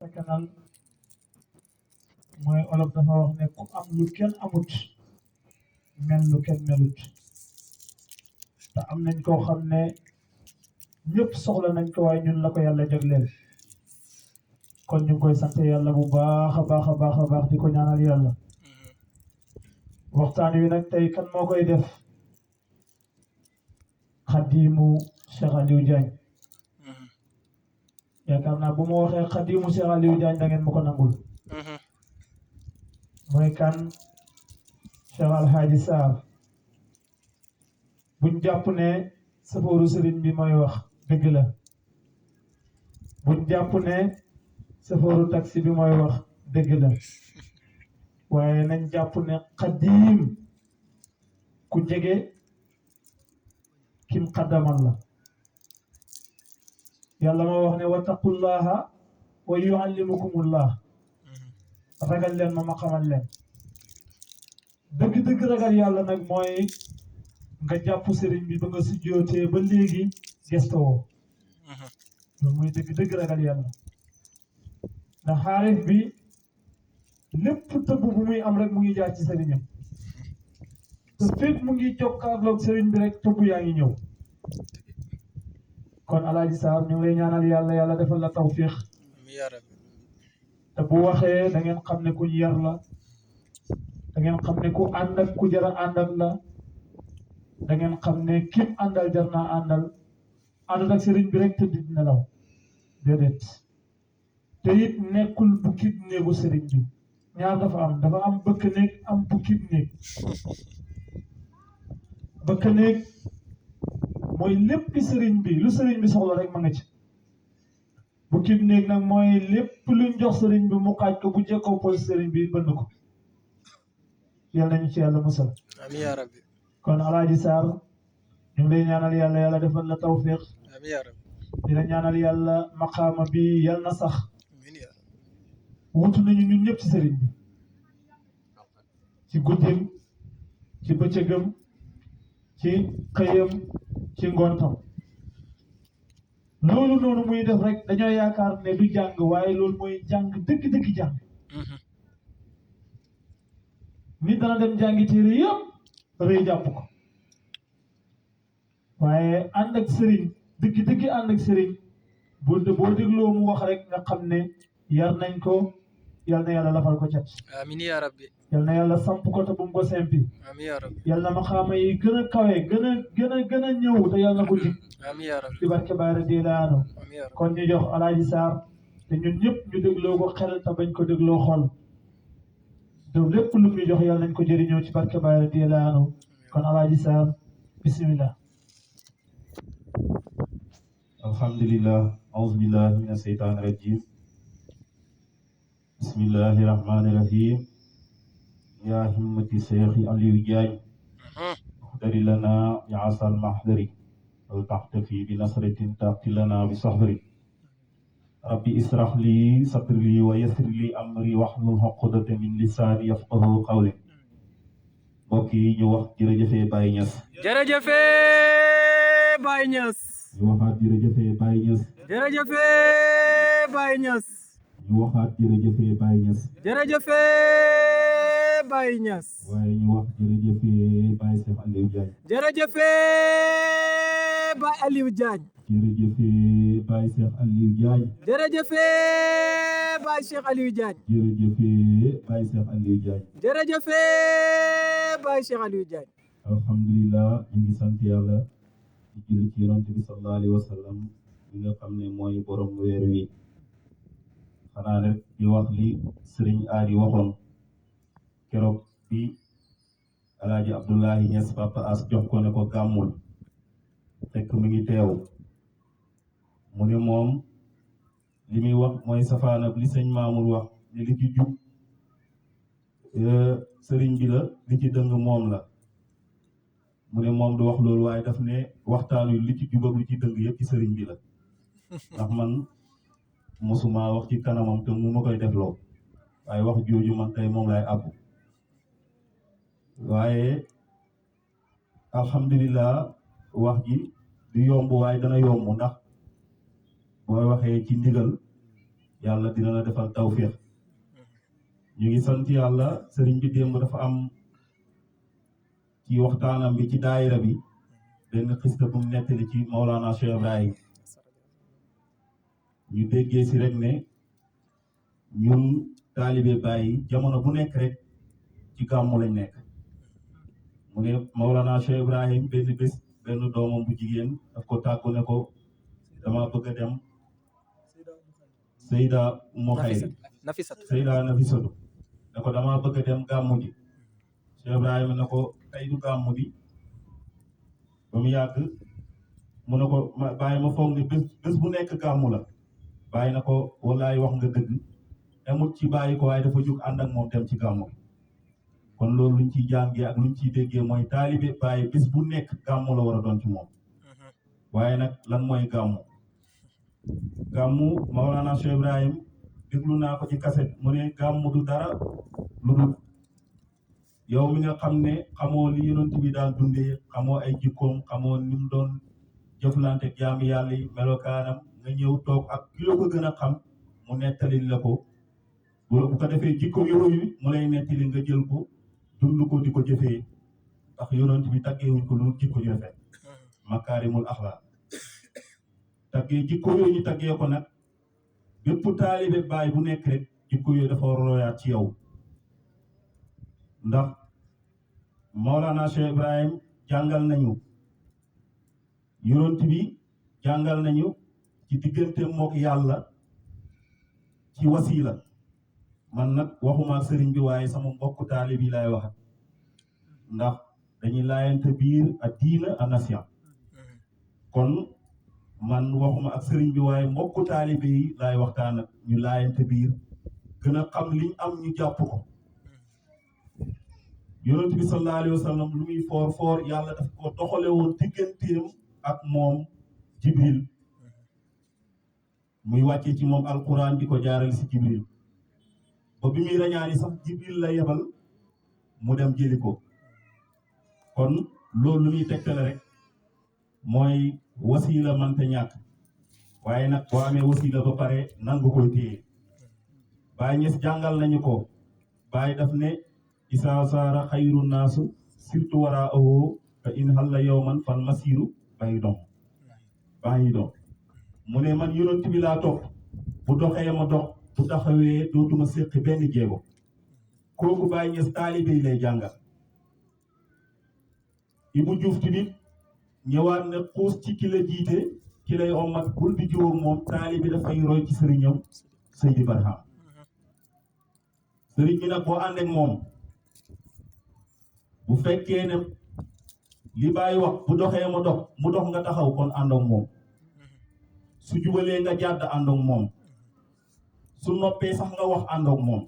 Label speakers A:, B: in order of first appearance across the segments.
A: sakkanal mooy olof dafa wax ne ku am lu kenn amut mel lu kenn melut te am nañ koo xam ne ñëpp soxla nañ ko waaye ñun la ko yàlla jagleel kon ñu ngi koy sant yàlla bu baax a baax a baax a baax di ko ñaanal yàlla waxtaan wi nag tey kan moo koy def xadimu Cheikh Aliou Diagne yaakaar naa bu ma waxee xadimu Cheikh Aliou Diagne da ngeen ma ko nangul mooy kan Cheikh Alhaji Sarr buñ jàpp ne safooru sëriñ bi mooy wax dëgg la buñ jàpp ne safooru taxi bi mooy wax dëgg la waaye nañ jàpp ne xadim ku jege kim xaddamal la yàlla ma wax ne wattaqullaha wa yuallimukumullah ragal leen ma xamal leen dëgg-dëgg ragal yàlla nag mooy nga jàpp sëriñ bi ba nga sujjootee ba léegi gestoo loolu mooy dëgg-dëgg ragal yàlla ndax xaarif bi lépp tëbb bu muy am rek mu ngi jaar ci sëriñam te fekk mu ngi jokkaarloog sëriñ bi rek tëbb yaa ngi ñëw kon Alaaji Sarr ñu ngi lay ñaanal yàlla yàlla defal la tawfiix te bu waxee da ngeen xam ne ku yar la da ngeen xam ne ku ànd ak ku jara àndal la da ngeen xam ne kim àndal jar naa àndal àndal ak sëriñ bi rek tëdd nelaw déedéet te it nekkul bukkib néegu sëriñ bi ñaar dafa am bëkk néeg am bukkib néeg bëkk néeg mooy lépp sëriñ bi lu sëriñ bi soxla rek ma nga ci bukkib néeg nag mooy lépp luñ jox sëriñ bi mu xaaj ko bu jekkoo pos sëriñ bi bënn ko yal nañu ci yàlla musal
B: amiin yaa rabbi
A: kon Alaaji Sarr ñu ngi lay ñaanal yàlla yàlla defal la tawfiq
B: amiin yaa rabbi
A: di la ñaanal yàlla maqaama bi yal na sax
B: amiin yaa rabbi
A: wutu nañu ñun ñëpp ci sëriñ bi ci guddim ci bëccëgam ci xëyam ci ngontam loolu noonu muy def rek dañoo yaakaar ne du jàng waaye loolu mooy jàng dëgg-dëgg jàng nit dana dem jàngi téere yëpp rëy jàpp ko waaye ànd ak sëriñ dëgg-dëgg ànd ak sëriñ boo dégloo mu wax rek nga xam ne yar nañ ko yal na yàlla lafal ko cat
B: amiin yaa rabbi
A: yal na yàlla samp ko te bu mu ko sempi
B: amiin yaa rabbi
A: yal na maxaama yi gën a kawe gën a ñëw te yal na ko jig
B: amiin yaa rabbi
A: ci barke Baay radiyallaahu anhu
B: amiin yaa rabbi
A: kon ñu jox Alaaji Sarr te ñun ñëpp ñu dégloo ko xel te bañ ko dégloo xol te lépp lu ñu jox yàlla nañ ko jëriñoo ci barke Baay radiyallaahu anhu kon Alaaji Sarr bismillah
C: alhamdulillah aouzubillahi mina seytaani rajim bismillahi rahmani rahim ya himmati Cheikh Aliou Diagne uxdari lana ya asal mahdari wal taxtafi bi nasratin taqti lana bi sahri rabbi israh li sadri wa yassir li amri wahlul uqdatan min lisaani yafqahu qawli mbokk yi ñu wax jërëjëfee Baye Niass
B: jërëjëfee Baye Niass
C: ñu waxaat jërëjëfee Baye Niass
B: jërëjëfee Baye Niass
C: ñu waxaat jërëjëfee Baye Niass
B: jërëjëfee Baye Niass
C: waaye ñu wax jërëjëfee Baye Cheikh Aliou Diagne
B: jërëjëfee Baye Aliou Diagne
C: jërëjëfee Baye Cheikh Aliou Diagne
B: jërëjëfee Baye Cheikh Aliou Diagne
C: jërëjëfee Baye Cheikh Aliou Diagne
B: jërëjëfee Baye Cheikh Aliou Diagne
C: alhamdulilah ñu ngi sant yàlla di julli ci yonent bi sallallahu alayhi wa sallam bi nga xam ne mooy borom weer wi xanaa rek di wax li sëriñ aadi waxoon keroog bi Alaaji Abdoulahi Niass Papa As jox ko ne ko gàmmul fekk mi ngi teew mu ne moom li muy wax mooy safaanab li sëñ Mamour wax ne li ci jub sëriñ bi la li ci dëng moom la mu ne moom du wax loolu waaye daf ne waxtaan wi li ci jub ak li ci dëng yëpp ci sëriñ bi la ndax man mosuma wax ci kanamam te mu ma koy defloo waaye wax jooju man tey moom lay àbbu waaye alhamdulilah wax ji du yomb waaye dana yomb ndax booy waxee ci ndigal yàlla dina la defal tawfiq ñu ngi sant yàlla sëriñ bi démb dafa am ci waxtaanam bi ci daayira bi benn xista bu mu nettali ci Maulana Cheikh Ibrahim ñu déggee si rek ne ñun taalibe Baay jamono bu nekk rek ci gàmmu lañ nekk mu ne Maulana Cheikh Ibrahim benn bés benn doomam bu jigéen daf ko tàggu ne ko dama bëgg a dem Seyda Umu Xayri Seyda Nafisatu ne ko dama bëgg a dem gàmmu ji Cheikh Ibrahima ne ko tey du gàmmu di ba mu yàgg mu ne ko bàyyi ma foog ne bés bu nekk gàmmu la bàyyi na ko wallaay wax nga dëgg amut ci bàyyi ko waaye dafa jóg ànd ak moom dem ci gàmmu kon loolu luñ ciy jàngee ak luñ ciy déggee mooy taalibe bàyyi bés bu nekk gàmmu la war a doon ci moom waaye nag lan mooy gàmmu gàmmu Maolana Cheikh Ibrahim déglu naa ko ci kaset mu ne gàmmu du dara lu dul yow mi nga xam ne xamoo li yonent bi daan dundee xamoo ay jikkoom xamoo ni mu doon jëflante jaami yàlla yi melokaanam nga ñëw toog ak ki la ko gën a xam mu nettali la ko bu ko defee jikko yooyu mu lay nettali nga jël ko dund ko di ko jëfee ndax yonent bi taggeewuñ ko lu jikko ju rafet makaarimul axlaaq taggee jikko yooyu ñu taggee ko nag bépp taalibe Baay bu nekk rek jikko yooyu dafa war a royaat ci yow ndax Maulana Cheikh Ibrahim jàngal nañu yonent bi jàngal nañu ci diggante mook yàlla ci wasiila man nag waxuma ak sëriñ bi waaye sama mbokku taalib yi laay wax ndax dañuy laayante biir ak diina a nasiya kon man waxuma ak sëriñ bi waaye mbokku taalib yi laay waxtaan ak ñu laayante biir gën a xam liñ am ñu jàpp ko yonent bi sallallahu alayhi wa sallam lu muy foor foor yàlla daf ko doxale woon digganteem ak moom Jibril muy wàcce ci moom alquran di ko jaaral si Jibril ba bi muy rañaani sax Jibril la yebal mu dem jëli ko kon loolu lu muy tegtale rek mooy wasiila mante ñàkk waaye nag boo amee wasiila ba pare nangu koy téye Baay Ñas jàngal nañu ko Baay daf ne isaa saara xayru naasu surtout wara awoo fa in xalla yowman fal masiru bàyyi doom mu ne man yonent bi laa topp bu doxee ma dox bu taxawee dootuma séqi benn jéego kooku Baay Ñas taalibe yi lay jàngal Ibu Juuf tamit ñëwaat ne xuus ci ki la jiite ki lay ommat bul di jiwoog moom taalibe dafay roy ci sëriñam Seydi Barham sëriñ bi nag boo ànd ak moom bu fekkee ne li Baay wax bu doxee ma dox mu dox nga taxaw kon ànd ak moom su jubalee nga jàdd ànd ak moom su noppee sax nga wax ànd ak moom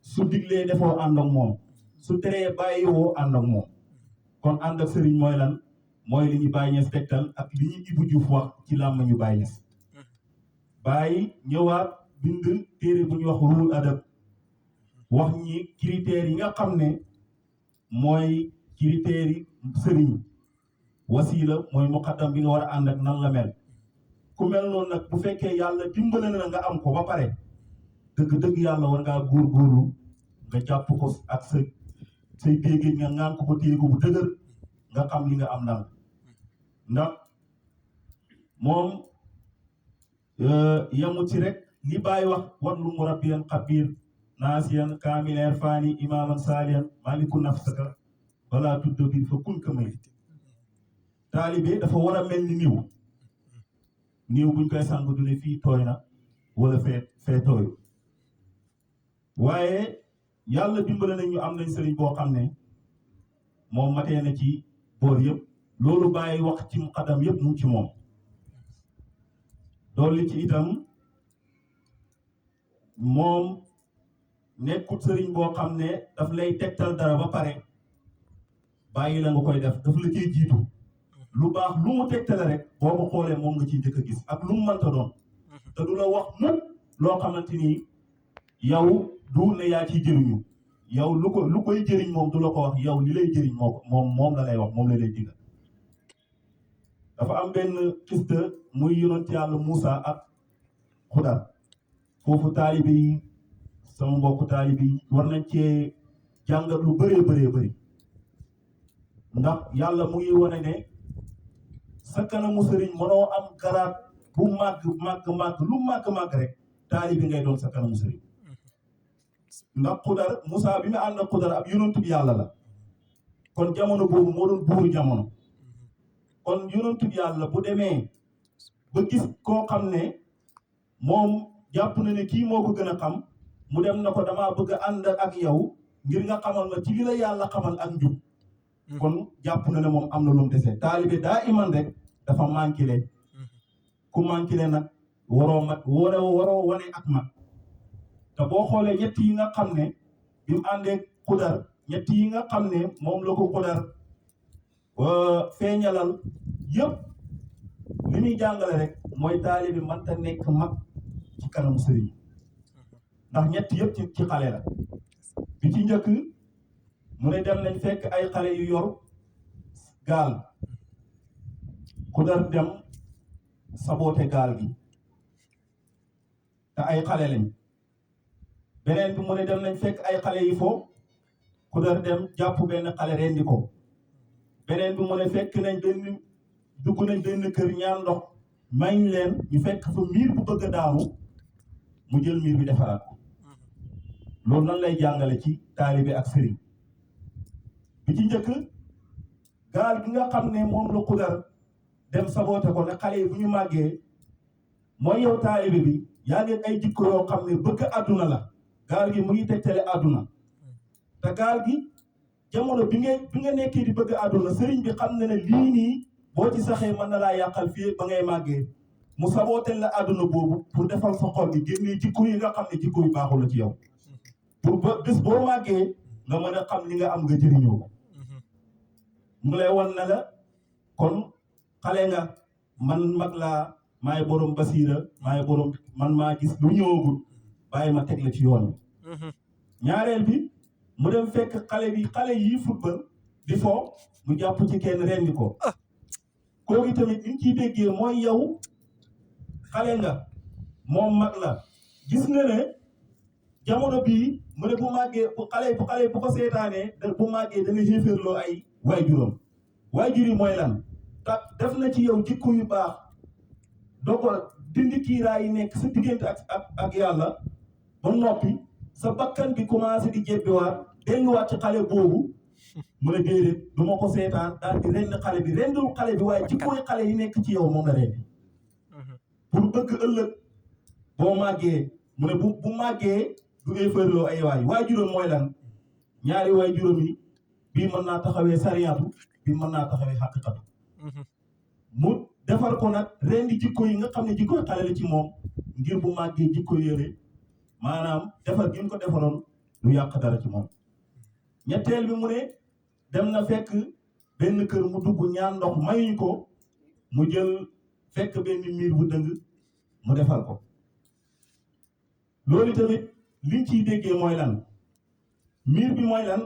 C: su diglee defoo ànd ak moom su teree bàyyiwoo ànd ak moom kon ànd ak sëriñ mooy lan mooy li ñu Baay Ñas tegtal ak li ñu Ibu Juuf wax ci làmm ñu Baay Ñas Baay ñëwaat bind téere bu ñuy wax ruul adab wax ñi critères yi nga xam ne mooy critères yi sëriñ wasiila mooy muqaddam bi nga war a ànd ak nan la mel ku mel noonu nag bu fekkee yàlla dimbale na nga am ko ba pare dëgg-dëgg yàlla war ngaa góorgóorlu nga jàpp ko ak say déggéej nga ngaan ko téye ko bu dëgër nga xam li nga am nan ndax moom yamut ci rek li Baay wax watlu murabbiyan xabiir naasiyan kaamileer faani imaaman saaliyan maaliku nafsaka wala tudda bi fa kun ka may taalibe dafa war a mel ni niiw buñ koy sàng du ne fii tooy na wala fee tooyu waaye yàlla dimbale nañ ñu am nañ sëriñ boo xam ne moom matee na ci boor yëpp loolu Baay wax ci muqaddam yëpp mu ci moom dolli ci itam moom nekkut sëriñ boo xam ne daf lay tegtal dara ba pare bàyyi la nga koy def daf la ciy jiitu lu baax lu mu tegtale rek boo ko xoolee moom nga ciy njëkk a gis ak lu mu mënta doon te du la wax mukk loo xamante ni yow du ne yaa ciy jëriñu yow lu koy jëriñ moom du la ko wax yow li lay jëriñ moom la lay wax moom la lay digal dafa am benn xista muy yonent yàlla Muusa ak Xudar foofu taalibe yi sama mbokku taalibe yi war nañ cee jàngat lu bëree bëri ndax yàlla mu ngi wane ne sa kanamu sëriñ mënoo am garaat bu màgg lu màgg rek taalibe ngay doon sa kanamu sëriñ ndax Xudar Moussa bi mu ànd ak Xudar ab yonent bi yàlla la kon jamono boobu moo doon buuru jamono kon yonent bi yàlla bu demee ba gis koo xam ne moom jàpp na ne kii moo ko gën a xam mu dem na ko damaa bëgg a ànd ak yow ngir nga xamal ma ci li la yàlla xamal ak njub kon jàpp na ne moom am na lu mu dese taalibe daa iman rek dafa manqué ku manqué nag waroo wane ak mag te boo xoolee ñett yi nga xam ne bi mu àndee Xudar ñett yi nga xam ne moom la ko Xudar feeñalal yëpp li muy jàngale rek mooy taalibe mënta nekk mag ci kanamu sëriñ ndax ñett yëpp ci xale la bi ci njëkk mu ne dem nañ fekk ay xale yu yor gaal Xudar dem saboote gaal gi te ay xale lañ beneen bi mu ne dem nañ fekk ay xale yi fo Xudar dem jàpp benn xale rendi ko beneen bi mu ne fekk nañ dugg nañ benn kër ñaan ndox may leen ñu fekk fa miir bu bëgg a daanu mu jël miir bi defaraat ko loolu nan lay jàngale ci taalibe ak sëriñ bi ci njëkk gaal gi nga xam ne moom la Xudar dem saboote ko ne xale yi bu ñu màggee mooy yow taalibe bi yaa ngi ay jikko yoo xam ne bëgg àdduna la gaal gi mu ngi tegtale àdduna te gaal gi jamono bi nga nekkee di bëgg àdduna sëriñ bi xam ne ne lii nii boo ci saxee mën na laa yàqal fii ba ngay màggee mu sabooteel la àdduna boobu pour defal sa xol bi génnee jikko yi nga xam ne jikko yu baaxul la ci yow pour ba bés boo màggee nga mën a xam li nga am nga jëriñoo ko mu lay wan na la kon xale nga man mag laa maay borom basiira maay borom man maa gis lu ñëwagul bàyyi ma teg la ci yoon bi ñaareel bi mu dem fekk xale yi football di fo mu jàpp ci kenn rendi ko kooku tamit li ñu ciy déggee mooy yow xale nga moom mag la gis nga ne jamono bii mu ne bu màggee bu xale bu ko seetaanee bu màggee dana xéeféerloo ay waajuram waajur yi mooy lan tax def na ci yow jikko yu baax doo ko dindi kiiraay yi nekk sa diggante ak yàlla ba noppi sa bakkan bi commencé di jebbiwaat delluwaat ci xale boobu mu ne déedéet du ma ko seetaan daal di rend xale bi rendul xale bi waaye jikkooy xale yi nekk ci yow moom la rendi pour bëgg ëllëg boo màggee mu ne bu màggee du éefarloo ay waajuram mooy lan ñaari waajuram yi bii mën naa taxawee sariyaatu bii mën naa taxawee xaqiqatu mu defar ko nag rendi jikko yi nga xam ne jikkoy xale la ci moom ngir bu màggee jikko yére maanaam defar gi mu ko defaroon du yàq dara ci moom ñetteel bi mu ne dem na fekk benn kër mu dugg ñaan ndox mayuñ ko mu jël fekk benn miir bu dëng mu defar ko loolu tamit liñ ciy déggee mooy lan miir bi mooy lan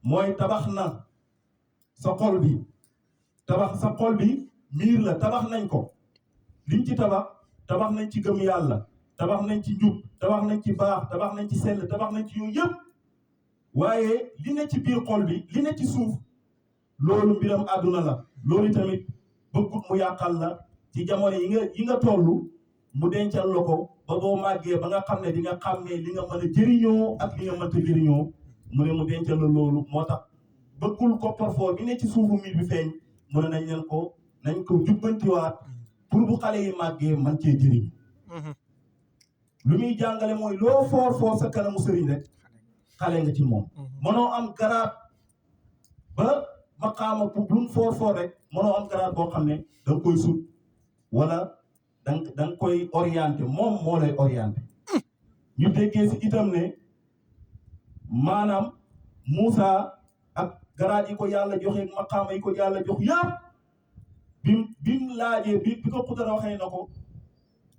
C: mooy tabax na sa xol bi miir la tabax nañ ko liñ ci tabax nañ ci gëm yàlla tabax nañ ci njub tabax nañ ci baax tabax nañ ci sell tabax nañ ci yooyu yëpp waaye li ne ci biir xol bi li ne ci suuf loolu mbiram àdduna la loolu tamit bëggut mu yàqal la ci jamono yi nga toll mu dencal la ko ba boo màggee ba nga xam ne di nga xàmmee li nga mën a jëriñoo ak li nga mënta jëriñoo mu ne mu dencal la loolu moo tax bëggul ko parfois bi ne ci suufu miir bi feeñ mu ne nañ ko jubbantiwaat pour bu xale yi màggee man cee jëriñ lu muy jàngale mooy loo foor sa kanamu sëriñ rek xale nga ci moom mënoo am garaat ba maqaama bu lu mu foor rek mënoo am garaat boo xam ne da nga koy sut wala da nga koy orienté moom moo lay orienté ñu déggee si itam ne maanaam Moussa ak garaat yi ko yàlla joxe maqaama yi ko yàlla jox yëpp bi mu laajee bi ko Xudar waxee na ko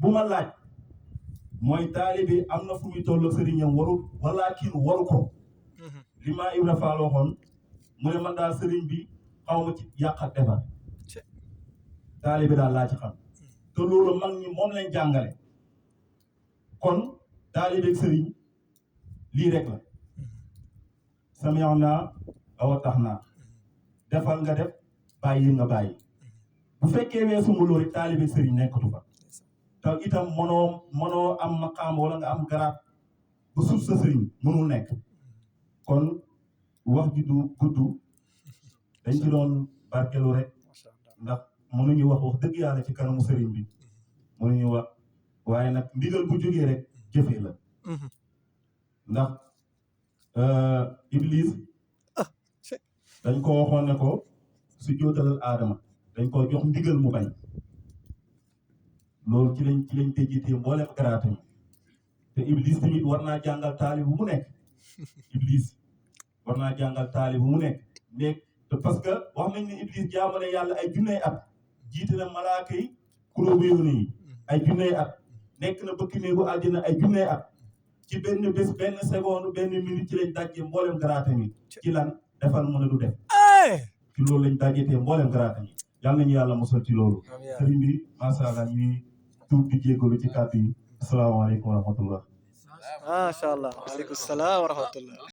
C: bu ma laaj mooy taalibe am na fu muy toll sëriñam waru ko li maa Ibra Faal waxoon mu ne man daal sëriñ bi xaw ma ci yàq ak defar taalibe daal laa ci xam te loolu mag ñi moom lañ jàngale kon taalibeeg sëriñ lii rek la sami'na wa ata'na defal nga def bàyyi nga bàyyi bu fekkee weesu nga loolu taalibeeg sëriñ nekkatu fa te itam mënoo am maqaam wala nga am garaat bu suuf sa sëriñ mënul nekk kon wax ji du gudd dañ ci doon barkelu rek ndax mënuñu wax dëgg yàlla ci kanamu sëriñ bi mënuñu wax waaye nag ndigal bu jógee rek jëfee la ndax Iblis dañ ko waxoon ne ko su jootalal aadama dañ ko jox ndigal mu bañ loolu ci lañ tëjjitee mboolem garaata mi te Iblis tamit war naa jàngal taali bu mu nekk Iblis war naa jàngal taali bu mu nekk te parce que wax nañ ne Iblis jaamu ne yàlla ay junney at jiite na malaaka yi kuréelu yoonu yi ay junney at nekk na bëkk néegu àddina ay junney at ci benn bés benn seconde benn minute ci lañ dajjee mboolem garaata mi ci lan defal mën a du def ci loolu lañ dajjee mboolem garaata mi yàlla nañu yàlla mosal ci loolu sëriñ bi macha allah ñuy tuub di jégalu ci kàddu yi asalaamaaleykum wa rahmatullah
B: macha allah waaleykum salaam wa rahmatullah